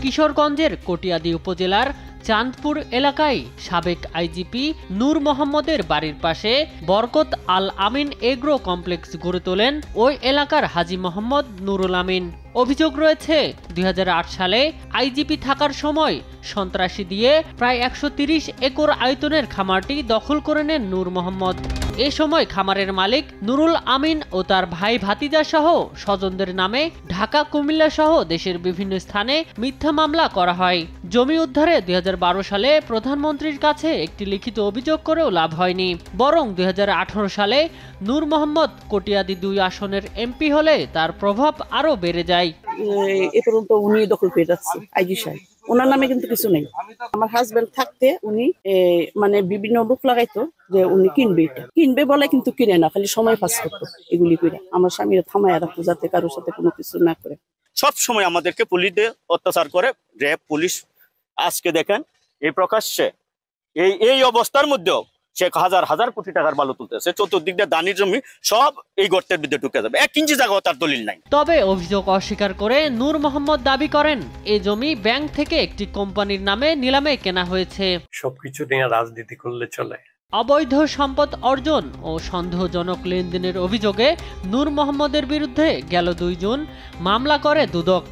কিশোরগঞ্জের কটিয়াদী উপজেলার চাঁদপুর এলাকায় সাবেক আইজিপি নূর মোহাম্মদের বাড়ির পাশে বরকত আল আমিন এগ্রো কমপ্লেক্স গড়ে তোলেন ওই এলাকার হাজী মোহাম্মদ নুরুল আমিন। অভিযোগ রয়েছে ২০০৮ সালে আইজিপি থাকার সময় সন্ত্রাসী দিয়ে প্রায় ১৩০ একর আয়তনের খামারটি দখল করে নেন নূর মোহাম্মদ। এ সময় খামারের মালিক নুরুল আমিন ও তার ভাই ভাতিজা সহ স্বজনদের নামে ঢাকা, কুমিল্লা সহ দেশের বিভিন্ন স্থানে মিথ্যা মামলা করা হয়। জমি উদ্ধারে ২০১২ সালে প্রধানমন্ত্রীর কাছে একটি লিখিত অভিযোগ করেও লাভ হয়নি, বরং ২০১৮ সালে নূর মোহাম্মদ কটিয়াদী ২ আসনের এমপি হলে তার প্রভাব আরও বেড়ে যায়। এ পর্যন্ত উনি দখল পেয়ে যাচ্ছে আইজি সাহেব, ওনার নামে কিন্তু কিছু নেই। আমার হাজবেন্ড থাকতে উনি মানে বিভিন্ন লোক লাগাইতো যে উনি কিনবে বলে, কিন্তু কিনে না, খালি সময় পাস করতো এগুলি করে। আমার স্বামীরা থামায় রাখতো যাতে কারোর সাথে কোনো কিছু না করে। সব সময় আমাদেরকে পুলিশদের অত্যাচার করে, র্যাব পুলিশ। আজকে দেখেন এই প্রকাশ্যে এই অবস্থার মধ্যেও সে হাজার হাজার কোটি টাকার বালু তুলতেছে, চতুর্দিক দিয়ে দানির জমি সব এই গর্তের ভিতরে ঢুকে যাবে, 1 ইঞ্চি জায়গাও তার দলিল নাই। তবে অভিযোগ অস্বীকার করে নূর মোহাম্মদ দাবি করেন এই জমি ব্যাংক থেকে একটি কোম্পানির নামে নিলামে কেনা হয়েছে। সবকিছু নিয়ে রাজনীতি করলে চলে। অবৈধ সম্পদ অর্জন ও সন্দেহজনক লেনদেনের অভিযোগে নূর মোহাম্মদের বিরুদ্ধে গেল 2 জুন মামলা করে দুদক।